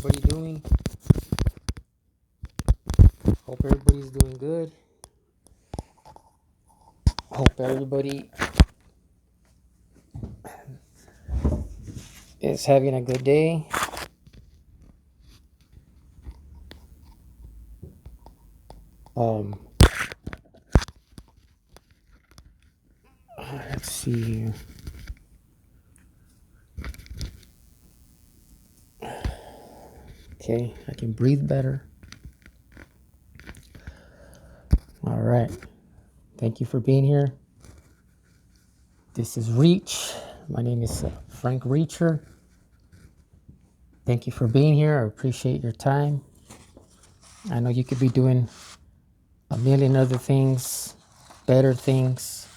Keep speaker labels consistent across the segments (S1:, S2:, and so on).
S1: everybody doing? Hope everybody's doing good. Hope everybody is having a good day. Um, let's see here. Okay, I can breathe better. All right. Thank you for being here. This is Reach. My name is Frank Reacher. Thank you for being here. I appreciate your time. I know you could be doing a million other things, better things,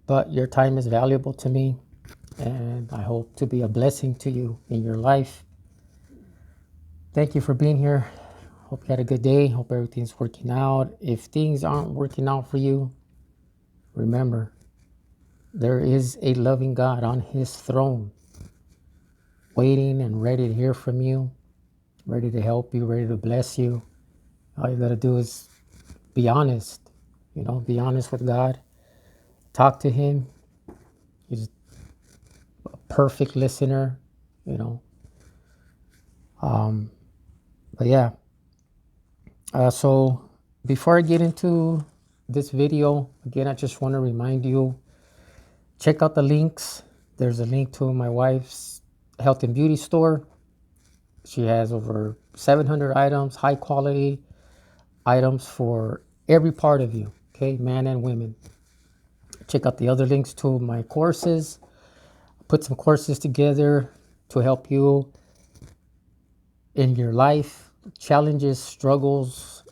S1: but your time is valuable to me, and I hope to be a blessing to you in your life. Thank you for being here. Hope you had a good day. Hope everything's working out. If things aren't working out for you, remember, there is a loving God on his throne, waiting and ready to hear from you, ready to help you, ready to bless you. All you got to do is be honest, be honest with God. Talk to him. He's a perfect listener, you know. But yeah, so before I get into this video, again, I just want to remind you, check out the links. There's a link to my wife's health and beauty store. She has over 700 items, high quality items for every part of you, okay, man and women. Check out the other links to my courses. Put some courses together to help you in your life, challenges, struggles,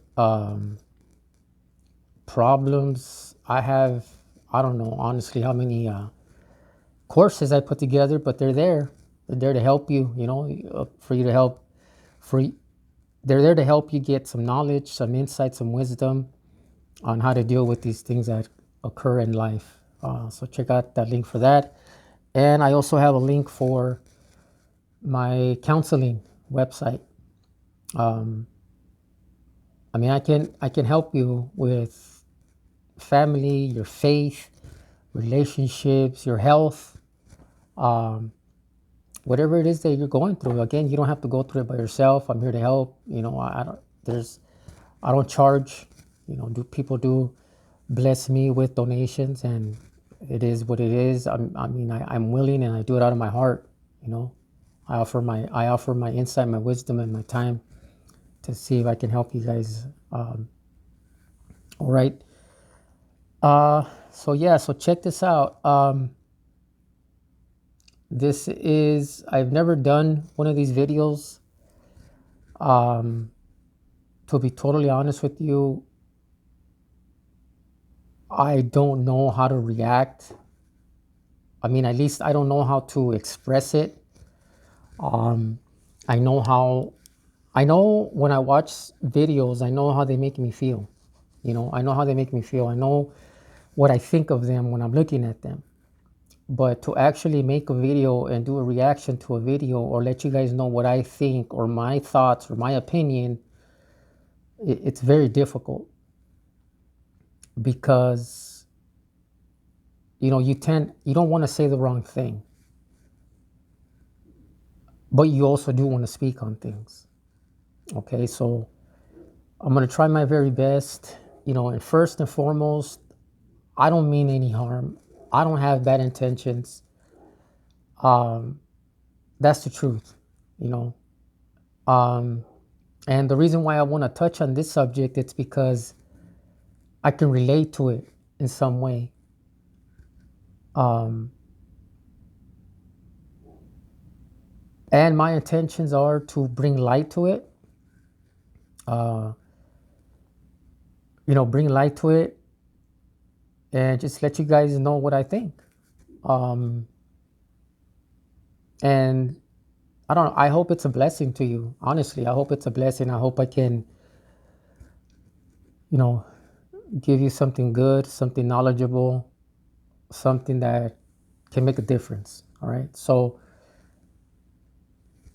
S1: problems. I don't know honestly how many courses I put together, but they're there. They're there to help you, for you to help. They're there to help you get some knowledge, some insight, some wisdom on how to deal with these things that occur in life. So check out that link for that. And I also have a link for my counseling website. I can help you with family, your faith, relationships, your health, whatever it is that you're going through. Again, you don't have to go through it by yourself. I'm here to help. I don't charge. People do bless me with donations, and it is what it is. I'm willing, and I do it out of my heart. I offer my insight, my wisdom, and my time to see if I can help you guys. All right. So check this out. I've never done one of these videos. To be totally honest with you, I don't know how to react. At least I don't know how to express it. I know when I watch videos, I know how they make me feel. I know how they make me feel. I know what I think of them when I'm looking at them. But to actually make a video and do a reaction to a video or let you guys know what I think or my thoughts or my opinion, it's very difficult because, you don't want to say the wrong thing, but you also do want to speak on things. Okay, so I'm going to try my very best, and first and foremost, I don't mean any harm. I don't have bad intentions. That's the truth, and the reason why I want to touch on this subject, it's because I can relate to it in some way. And my intentions are to bring light to it. Bring light to it and just let you guys know what I think. And I don't know, I hope it's a blessing to you. Honestly, I hope it's a blessing. I hope I can, give you something good, something knowledgeable, something that can make a difference. All right. So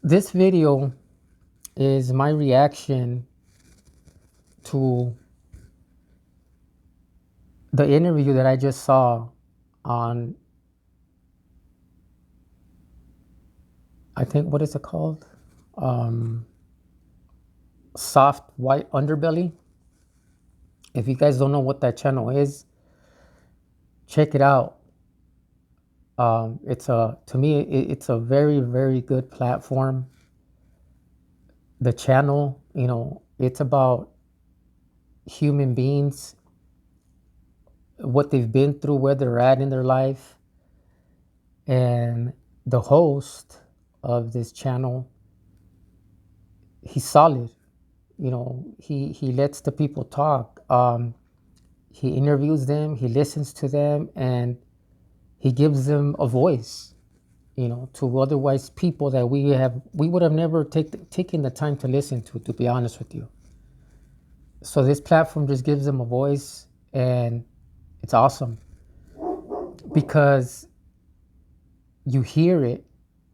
S1: this video is my reaction to the interview that I just saw on, I think, what is it called? Softwhite Underbelly. If you guys don't know what that channel is, check it out. To me, it's a very, very good platform. The channel, it's about human beings, what they've been through, where they're at in their life. And the host of this channel, he's solid. He lets the people talk. He interviews them, he listens to them, and he gives them a voice, to otherwise people that we would have never taken the time to listen to be honest with you. So this platform just gives them a voice, and it's awesome because you hear it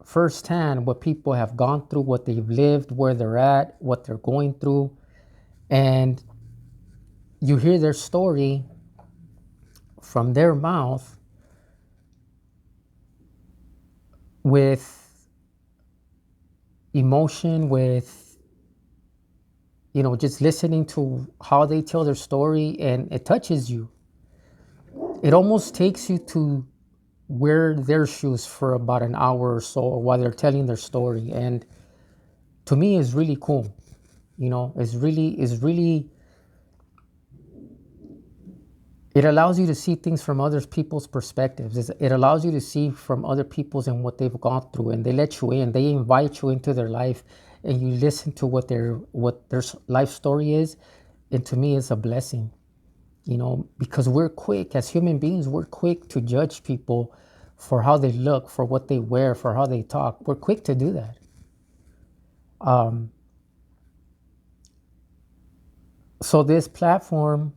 S1: firsthand, what people have gone through, what they've lived, where they're at, what they're going through, and you hear their story from their mouth with emotion, with just listening to how they tell their story, and it touches you. It almost takes you to wear their shoes for about an hour or so while they're telling their story. And to me, it's really cool. It's really it allows you to see things from other people's perspectives. It allows you to see from other people's and what they've gone through, and they let you in. They invite you into their life, and you listen to what their life story is. And to me, it's a blessing, because we're quick as human beings. We're quick to judge people for how they look, for what they wear, for how they talk. We're quick to do that. So this platform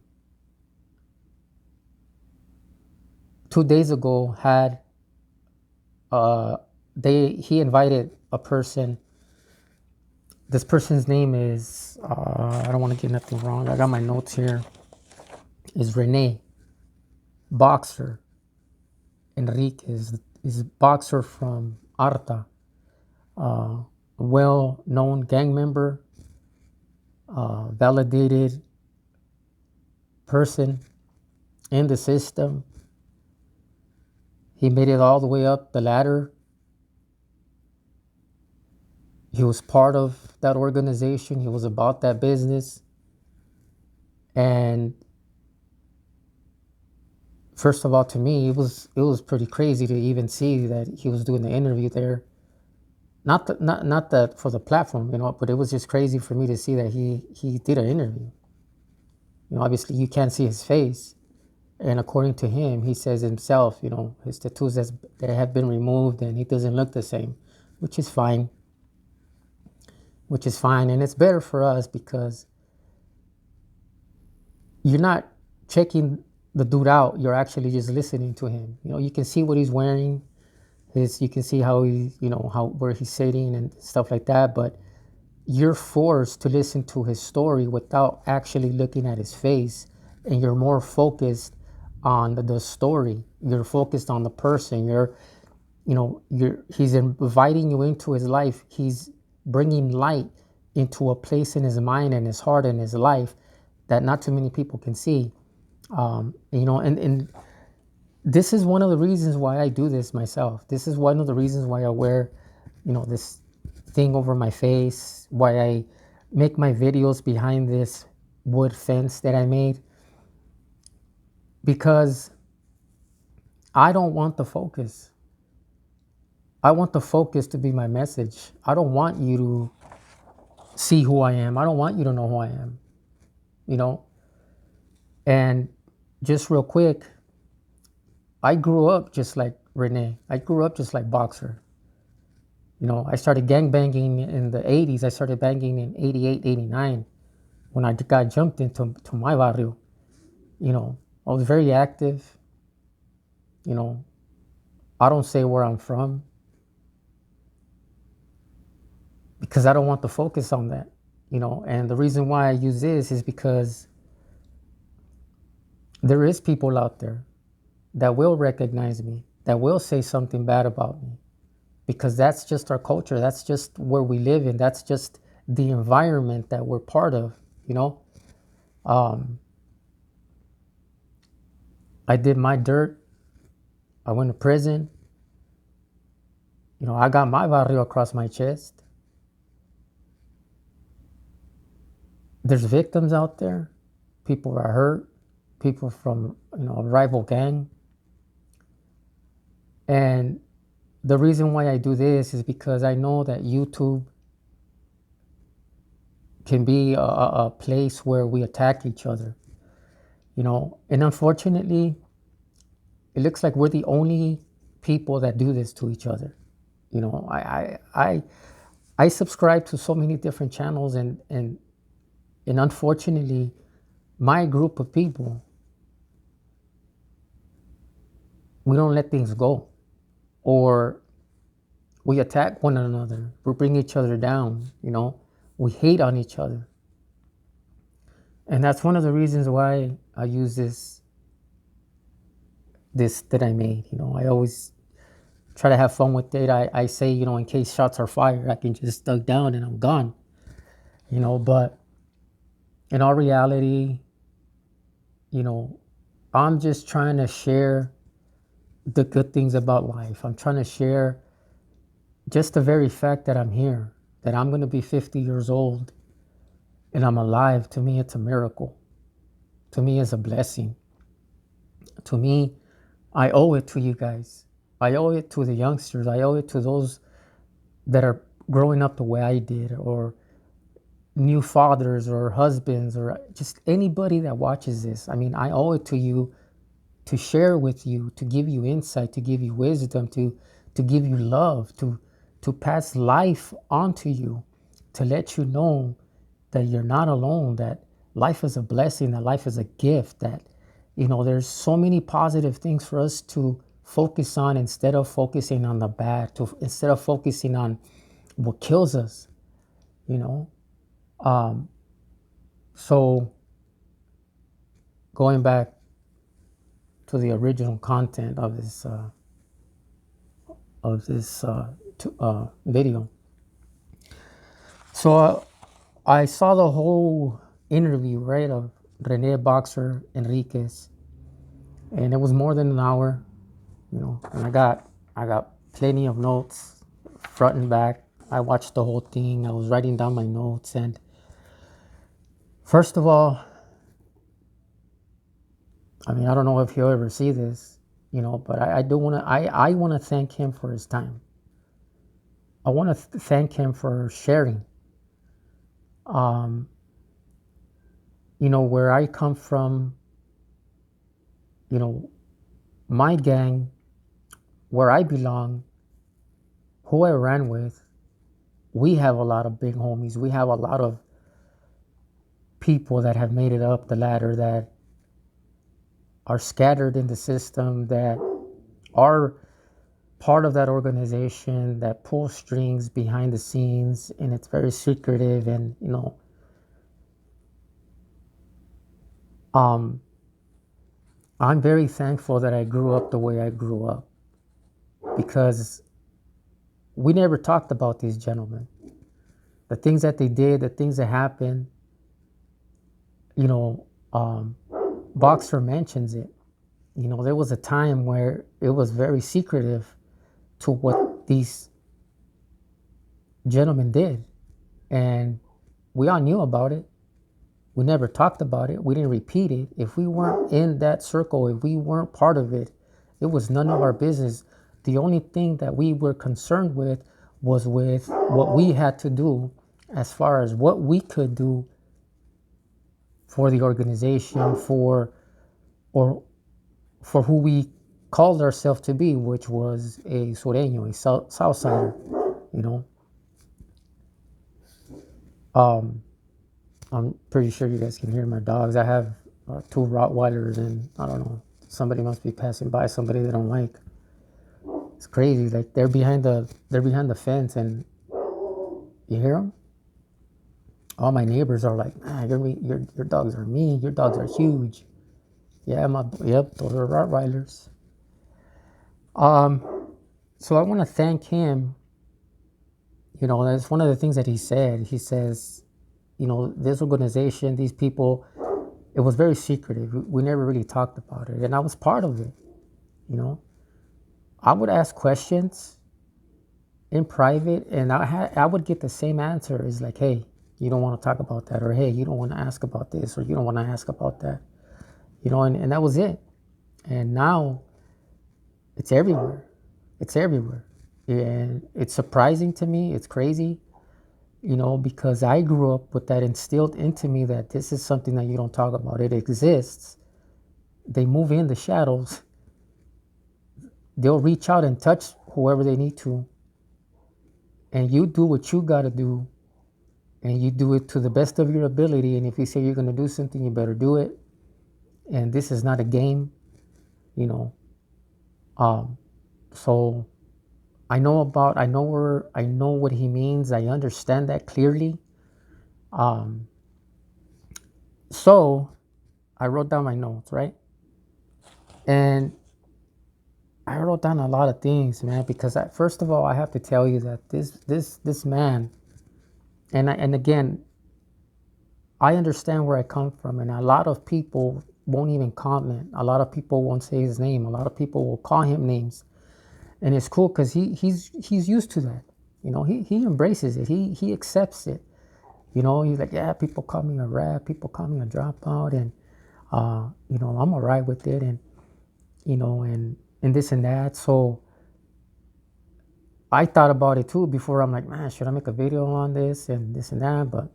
S1: 2 days ago had he invited a person. This person's name is I don't want to get nothing wrong. I got my notes here. Is Rene. BOXER. Enriquez is BOXER from Arta. A well-known gang member, validated person in the system. He made it all the way up the ladder. He was part of that organization. He was about that business. And first of all, to me, it was pretty crazy to even see that he was doing the interview there. Not that for the platform, but it was just crazy for me to see that he did an interview. Obviously you can't see his face. And according to him, he says himself, his tattoos that have been removed, and he doesn't look the same, which is fine. And it's better for us because you're not checking the dude out. You're actually just listening to him. You can see what he's wearing. You can see how where he's sitting and stuff like that. But you're forced to listen to his story without actually looking at his face, and you're more focused on the story. You're focused on the person. He's inviting you into his life. He's bringing light into a place in his mind and his heart and his life that not too many people can see. And this is one of the reasons why I do this myself. This is one of the reasons why I wear, this thing over my face, why I make my videos behind this wood fence that I made, because I don't want the focus. I want the focus to be my message. I don't want you to see who I am. I don't want you to know who I am, And just real quick, I grew up just like Rene. I grew up just like BOXER. I started gang banging in the 80s. I started banging in 88, 89 when I got jumped into my barrio. I was very active. I don't say where I'm from because I don't want to focus on that, And the reason why I use this is because there is people out there that will recognize me, that will say something bad about me, because that's just our culture. That's just where we live in. That's just the environment that we're part of. I did my dirt. I went to prison. I got my barrio across my chest. There's victims out there. People are hurt. People from, a rival gang. And the reason why I do this is because I know that YouTube can be a place where we attack each other, and unfortunately, it looks like we're the only people that do this to each other. I subscribe to so many different channels, and unfortunately, my group of people, we don't let things go, or we attack one another. We bring each other down. We hate on each other, and that's one of the reasons why I use this that I made. I always try to have fun with it. I say, in case shots are fired, I can just duck down and I'm gone. But in all reality, I'm just trying to share the good things about life. I'm trying to share just the very fact that I'm here, that I'm going to be 50 years old and I'm alive. To me, it's a miracle. To me, it's a blessing. To me, I owe it to you guys. I owe it to the youngsters. I owe it to those that are growing up the way I did, or new fathers or husbands, or just anybody that watches this. I mean, I owe it to you to share with you, to give you insight, to give you wisdom, to give you love, to pass life on to you, to let you know that you're not alone, that life is a blessing, that life is a gift, that, there's so many positive things for us to focus on instead of focusing on the bad, instead of focusing on what kills us, So going back to the original content of this video. So I saw the whole interview, right, of Rene, BOXER, Enriquez, and it was more than an hour, and I got plenty of notes, front and back. I watched the whole thing. I was writing down my notes, and first of all, I mean, I don't know if he'll ever see this, but I do want to, I want to thank him for his time. I want to thank him for sharing. Where I come from, my gang, where I belong, who I ran with, we have a lot of big homies. We have a lot of people that have made it up the ladder, that are scattered in the system, that are part of that organization, that pull strings behind the scenes, and it's very secretive. And I'm very thankful that I grew up the way I grew up, because we never talked about these gentlemen, the things that they did, the things that happened. BOXER mentions it. There was a time where it was very secretive to what these gentlemen did, and we all knew about it. We never talked about it. We didn't repeat it. If we weren't in that circle, if we weren't part of it, it was none of our business. The only thing that we were concerned with was with what we had to do, as far as what we could do for the organization, for who we called ourselves to be, which was a Sureño, a Southsider, I'm pretty sure you guys can hear my dogs. I have 2 Rottweilers, and I don't know, somebody must be passing by, somebody they don't like. It's crazy. Like, they're behind the fence, and You hear them? All my neighbors are like, man, your dogs are mean. Your dogs are huge. Yeah, yep, those are Rottweilers. So I want to thank him. You know, that's one of the things that he said. He says, you know, this organization, these people, it was very secretive. We never really talked about it. And I was part of it, you know. I would ask questions in private and I would get the same answer. It's like, hey, you don't want to talk about that, or hey, you don't want to ask about this, or you don't want to ask about that. You know, and that was it. And now it's everywhere. It's everywhere. And it's surprising to me. It's crazy, you know, because I grew up with that instilled into me that this is something that you don't talk about. It exists. They move in the shadows. They'll reach out and touch whoever they need to. And you do what you got to do. And you do it to the best of your ability. And if you say you're going to do something, you better do it. And this is not a game, you know. So I know what he means. I understand that clearly. So I wrote down my notes, right? And I wrote down a lot of things, man, because first of all, I have to tell you that this man, and again, I understand where I come from, and a lot of people won't even comment. A lot of people won't say his name. A lot of people will call him names, and it's cool because he's used to that. You know, he embraces it. He accepts it. You know, he's like, yeah, people call me a rat, people call me a dropout, and you know, I'm all right with it, and you know, and this and that. So I thought about it too before. I'm like, man, should I make a video on this and that? But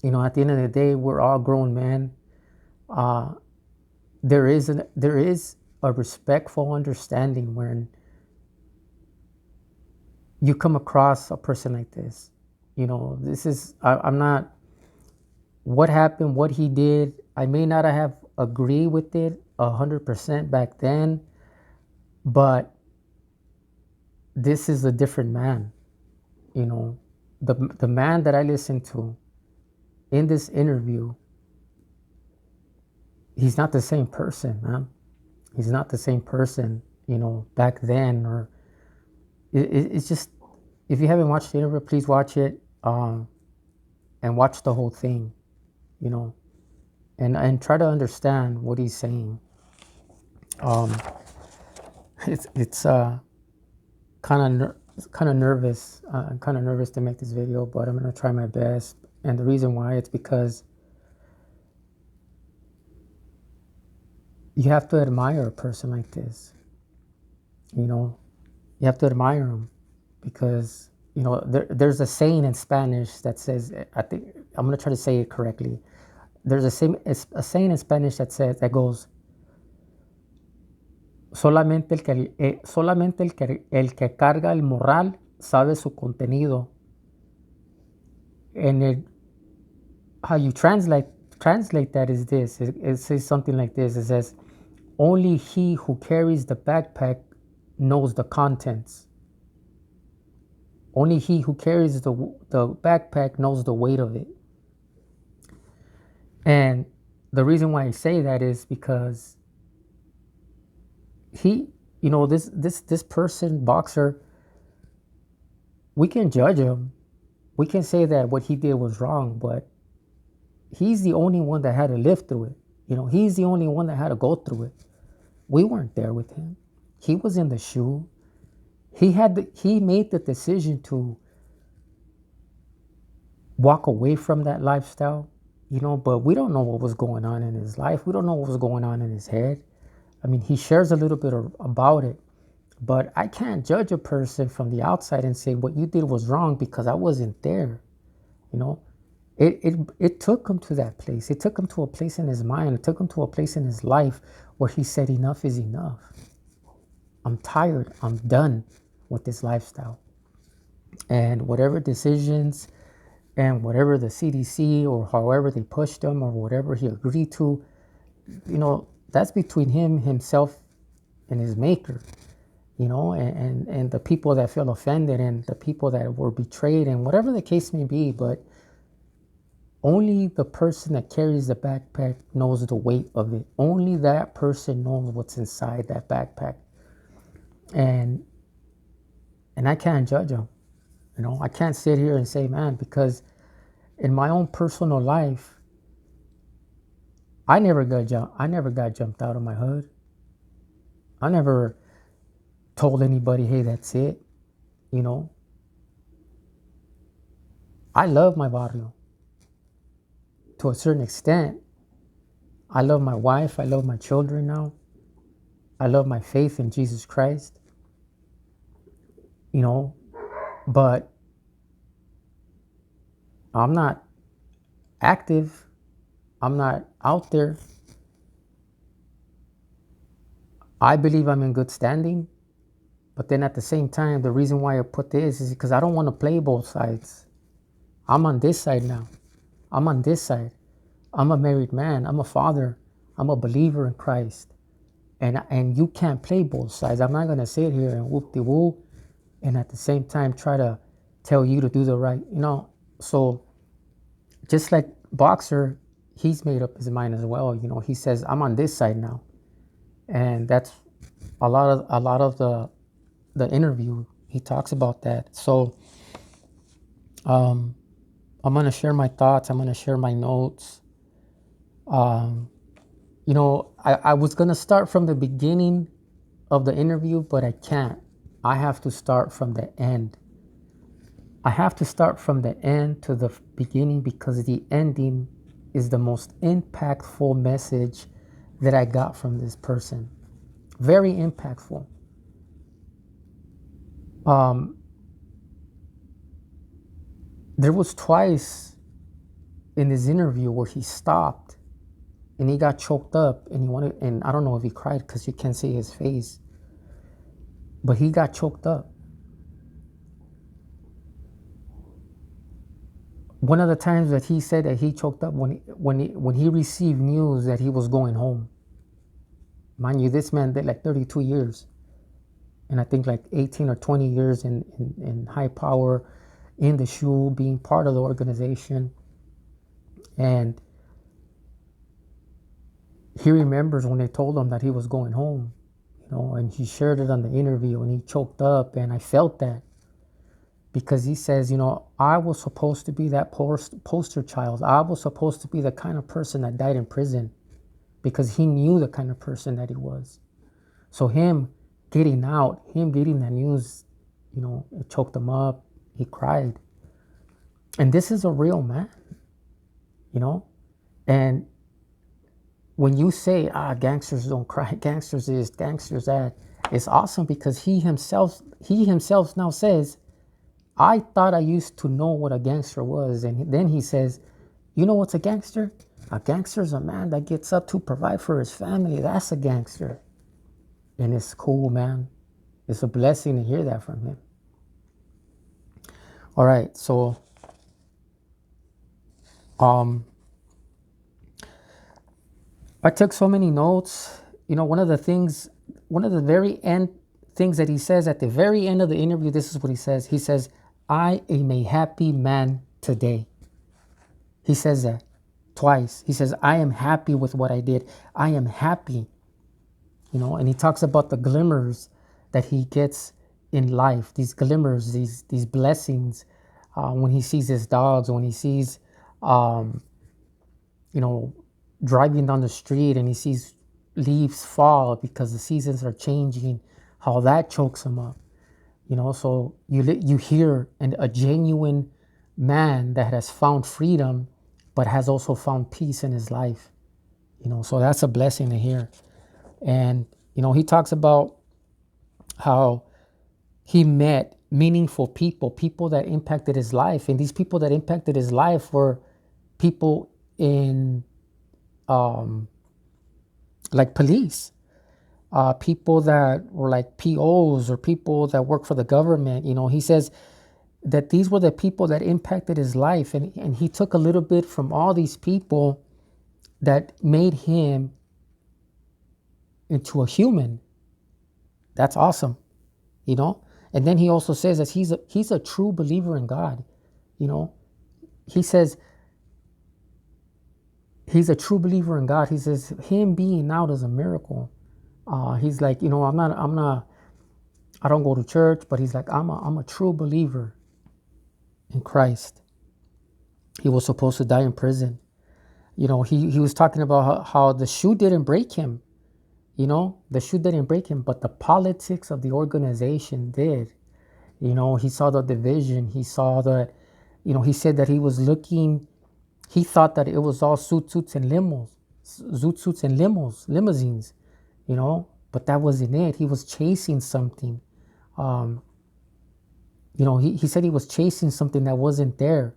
S1: you know, at the end of the day, we're all grown men. There is a respectful understanding when you come across a person like this. You know, this is I'm not. What happened, what he did, I may not have agreed with it 100% back then, but this is a different man. You know, the man that I listened to in this interview, he's not the same person, man. He's not the same person, you know, back then. Or it's just, if you haven't watched the interview, please watch it, and watch the whole thing, you know, and try to understand what he's saying. It's kind of nervous. I'm kind of nervous to make this video, but I'm gonna try my best. And the reason why, it's because you have to admire a person like this. You know, you have to admire him because, you know, there's a saying in Spanish that says, I think I'm gonna try to say it correctly. There's a saying in Spanish that goes, solamente el que carga el morral sabe su contenido. And how you translate that is this. It says something like this. It says, only he who carries the backpack knows the contents. Only he who carries the backpack knows the weight of it. And the reason why I say that is because he, you know, this person, BOXER, we can judge him. We can say that what he did was wrong, but he's the only one that had to live through it. You know, he's the only one that had to go through it. We weren't there with him. He was in the shoe. He made the decision to walk away from that lifestyle, you know, but we don't know what was going on in his life. We don't know what was going on in his head. I mean, he shares a little bit about it, but I can't judge a person from the outside and say what you did was wrong because I wasn't there. You know, it took him to that place. It took him to a place in his mind. It took him to a place in his life where he said, enough is enough. I'm tired. I'm done with this lifestyle. And whatever decisions and whatever the CDC or however they pushed him or whatever he agreed to, you know, that's between himself and his maker. and the people that feel offended and the people that were betrayed and whatever the case may be. But only the person that carries the backpack knows the weight of it. Only that person knows what's inside that backpack. And I can't judge them. I can't sit here and say, man, because in my own personal life, I never got jumped out of my hood. I never told anybody, hey, that's it. I love my barrio to a certain extent. I love my wife. I love my children now. I love my faith in Jesus Christ. But I'm not active. I'm not out there. I believe I'm in good standing. But then at the same time, the reason why I put this is because I don't want to play both sides. I'm on this side now. I'm on this side. I'm a married man. I'm a father. I'm a believer in Christ. And you can't play both sides. I'm not going to sit here and whoop-de-woo and at the same time try to tell you to do the right. So just like BOXER, he's made up his mind as well. He says, I'm on this side now. And that's a lot of the interview. He talks about that. So I'm going to share my thoughts. I'm going to share my notes. I was going to start from the beginning of the interview, but I can't. I have to start from the end. I have to start from the end to the beginning because the ending is the most impactful message that I got from this person. Very impactful. There was twice in this interview where he stopped and he got choked up and I don't know if he cried because you can't see his face, but he got choked up. One of the times that he said that he choked up when he received news that he was going home. Mind you, this man did like 32 years. And I think like 18 or 20 years in high power, in the SHU, being part of the organization. And he remembers when they told him that he was going home, and he shared it on the interview and he choked up. And I felt that. Because he says, I was supposed to be that poster child. I was supposed to be the kind of person that died in prison because he knew the kind of person that he was. So him getting out, him getting that news, it choked him up. He cried. And this is a real man, And when you say, gangsters don't cry, gangsters this, gangsters that, it's awesome because he himself now says, I thought I used to know what a gangster was. And then he says, you know what's a gangster? A gangster is a man that gets up to provide for his family. That's a gangster. And it's cool, man. It's a blessing to hear that from him. All right, so I took so many notes. One of the very end things that he says at the very end of the interview, this is what he says. He says, I am a happy man today. He says that twice. He says, I am happy with what I did. I am happy. And he talks about the glimmers that he gets in life, these glimmers, these blessings, when he sees his dogs, when he sees, driving down the street and he sees leaves fall because the seasons are changing, how that chokes him up. So you hear a genuine man that has found freedom, but has also found peace in his life. So that's a blessing to hear. And, he talks about how he met meaningful people that impacted his life. And these people that impacted his life were people in, like police. People that were like POs or people that work for the government. He says that these were the people that impacted his life. And he took a little bit from all these people that made him into a human. That's awesome. you know. And then he also says that he's a true believer in God, you know. He says he's a true believer in God. He says him being out is a miracle. He's like, you know, I don't go to church, but he's like, I'm a true believer in Christ. He was supposed to die in prison. You know, he was talking about how the shoe didn't break him. You know, the shoe didn't break him, but the politics of the organization did. You know, he saw the division. He saw that, you know, he said that he was looking, he thought that it was all suits and limos, suits and limousines, you know, but that wasn't it. He was chasing something. You know, he said he was chasing something that wasn't there.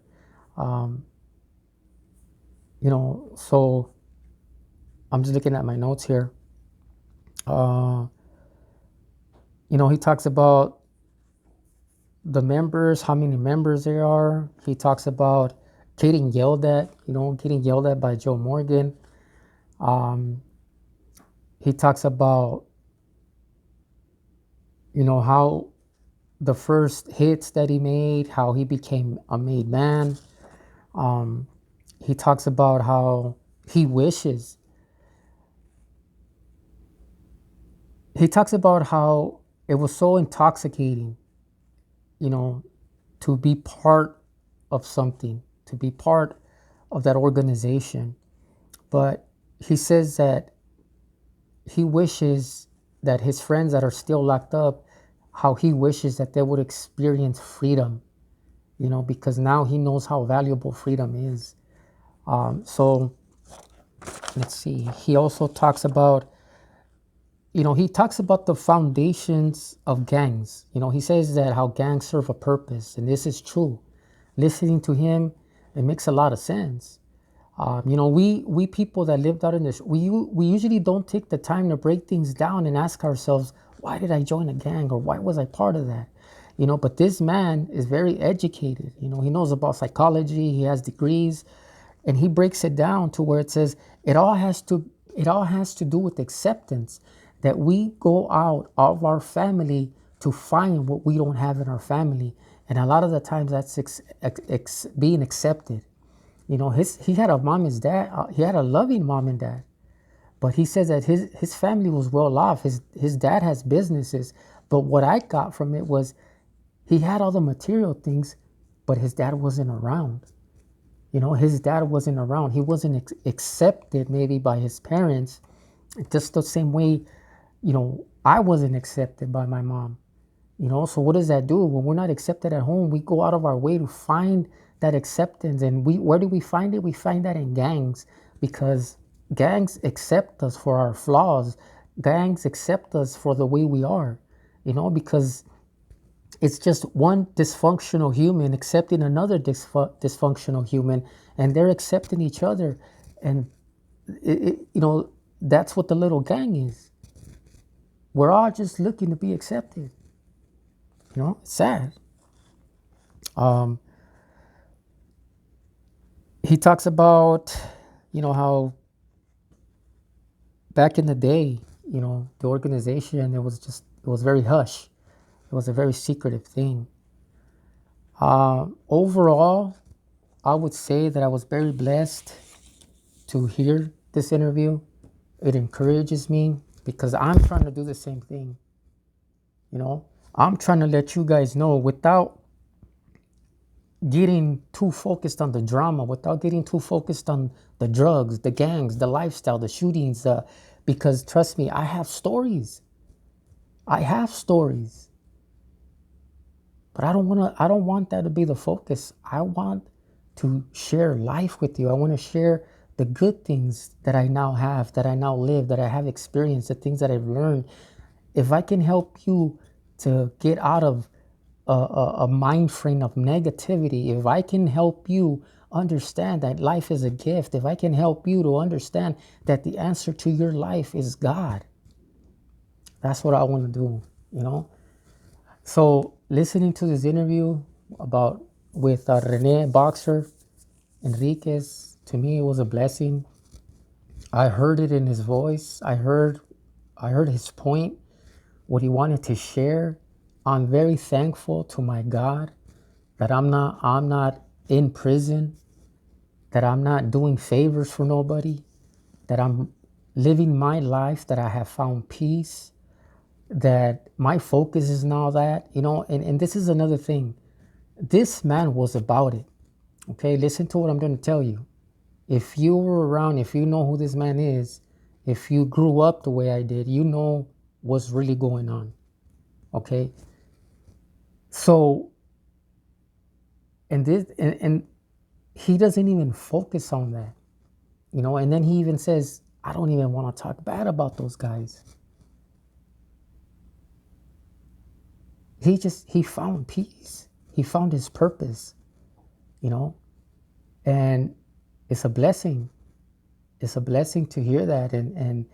S1: You know, so I'm just looking at my notes here. You know, he talks about the members, how many members there are. He talks about getting yelled at, you know, getting yelled at by Joe Morgan. He talks about, you know, how the first hits that he made, how he became a made man. He talks about how he wishes. He talks about how it was so intoxicating, you know, to be part of something, to be part of that organization. But he says that he wishes that his friends that are still locked up, how he wishes that they would experience freedom, you know, because now he knows how valuable freedom is. So let's see. He also talks about, you know, he talks about the foundations of gangs. You know, he says that how gangs serve a purpose, and this is true. Listening to him, it makes a lot of sense. You know, we people that lived out in this, we usually don't take the time to break things down and ask ourselves, why did I join a gang, or why was I part of that? You know, but this man is very educated. You know, he knows about psychology, he has degrees, and he breaks it down to where it says it all has to do with acceptance, that we go out of our family to find what we don't have in our family, and a lot of the times that's being accepted. You know, he had a mom and dad. He had a loving mom and dad, but he says that his family was well off. His dad has businesses, but what I got from it was he had all the material things, but his dad wasn't around. You know, his dad wasn't around. He wasn't accepted maybe by his parents, just the same way, you know, I wasn't accepted by my mom. You know, so what does that do? When we're not accepted at home, we go out of our way to find that acceptance. And where do we find it? We find that in gangs, because gangs accept us for our flaws. Gangs accept us for the way we are, you know, because it's just one dysfunctional human accepting another dysfunctional human, and they're accepting each other. And, you know, that's what the little gang is. We're all just looking to be accepted. You know, it's sad. He talks about, you know, how back in the day, you know, the organization, it was very hush. It was a very secretive thing. Overall, I would say that I was very blessed to hear this interview. It encourages me because I'm trying to do the same thing. You know, I'm trying to let you guys know without getting too focused on the drama, without getting too focused on the drugs, the gangs, the lifestyle, the shootings, because trust me, I have stories. I have stories. But I don't want that to be the focus. I want to share life with you. I want to share the good things that I now have, that I now live, that I have experienced, the things that I've learned. If I can help you to get out of a mind frame of negativity, if I can help you understand that life is a gift, if I can help you to understand that the answer to your life is God, that's what I want to do, you know? So listening to this interview with Rene, BOXER, Enriquez, to me it was a blessing. I heard it in his voice. I heard his point, what he wanted to share. I'm very thankful to my God that I'm not in prison, that I'm not doing favors for nobody, that I'm living my life, that I have found peace, that my focus is now that, and this is another thing. This man was about it. Okay, listen to what I'm going to tell you. If you were around, if you know who this man is, if you grew up the way I did, you know what's really going on. Okay, so and he doesn't even focus on that, and then he even says, I don't even want to talk bad about those guys. He found peace. He found his purpose, and it's a blessing. It's a blessing to hear that. And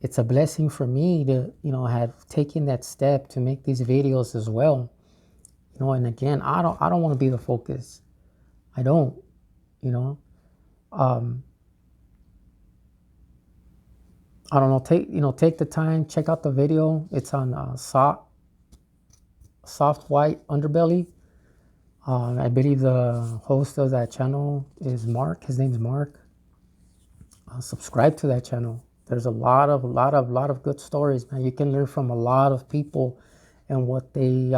S1: it's a blessing for me to, have taken that step to make these videos as well. And again, I don't want to be the focus. I don't, I don't know. Take the time, check out the video. It's on Softwhite Underbelly. I believe the host of that channel is Mark. His name is Mark. Subscribe to that channel. There's a lot of good stories, man. You can learn from a lot of people and what they've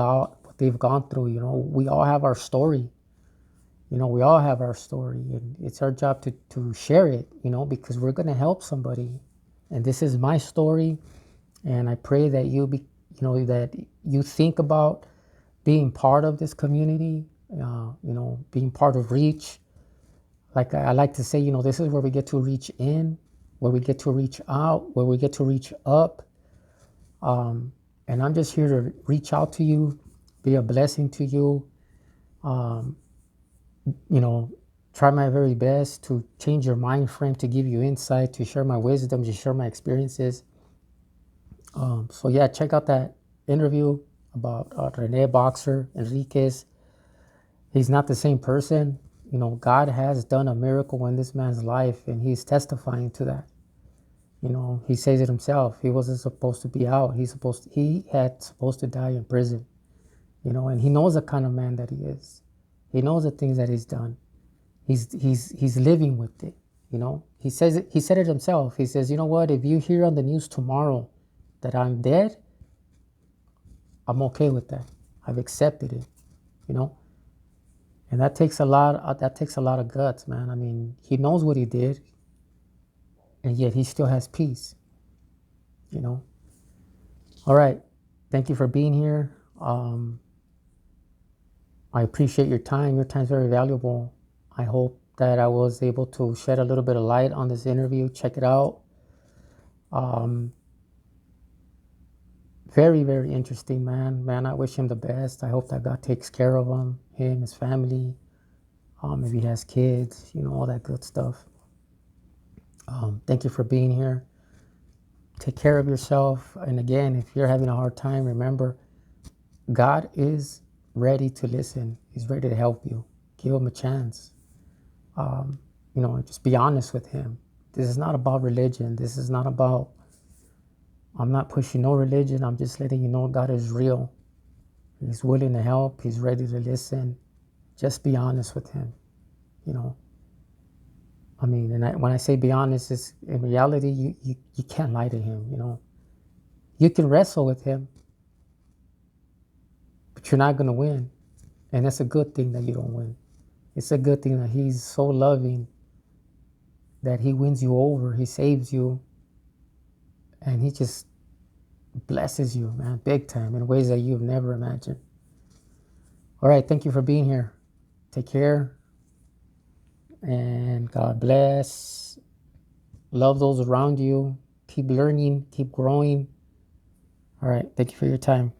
S1: gone through. We all have our story. We all have our story, and it's our job to share it. Because we're gonna help somebody, and this is my story. And I pray that that you think about being part of this community. Being part of Reach. Like I like to say, this is where we get to reach in, where we get to reach out, where we get to reach up. And I'm just here to reach out to you, be a blessing to you. Try my very best to change your mind frame, to give you insight, to share my wisdom, to share my experiences. So yeah, check out that interview about Rene, BOXER, Enriquez. He's not the same person. God has done a miracle in this man's life, and he's testifying to that. He says it himself. He wasn't supposed to be out. He had supposed to die in prison. And he knows the kind of man that he is. He knows the things that he's done. He's living with it. He says it. He said it himself. He says, you know what? If you hear on the news tomorrow that I'm dead, I'm okay with that. I've accepted it. And that takes a lot of guts, man. I mean, he knows what he did, and yet he still has peace. All right. Thank you for being here. I appreciate your time. Your time is very valuable. I hope that I was able to shed a little bit of light on this interview. Check it out. Very, very interesting, man. Man, I wish him the best. I hope that God takes care of him, his family. If he has kids, all that good stuff. Thank you for being here. Take care of yourself. And again, if you're having a hard time, remember, God is ready to listen. He's ready to help you. Give him a chance. Just be honest with him. This is not about religion. This is not about, I'm not pushing no religion. I'm just letting you know God is real. He's willing to help. He's ready to listen. Just be honest with him. I mean, and when I say be honest, it's in reality, you can't lie to him. You can wrestle with him, but you're not going to win. And that's a good thing that you don't win. It's a good thing that he's so loving that he wins you over. He saves you. And he just blesses you, man, big time, in ways that you've never imagined. All right. Thank you for being here. Take care. And God bless. Love those around you. Keep learning. Keep growing. All right. Thank you for your time.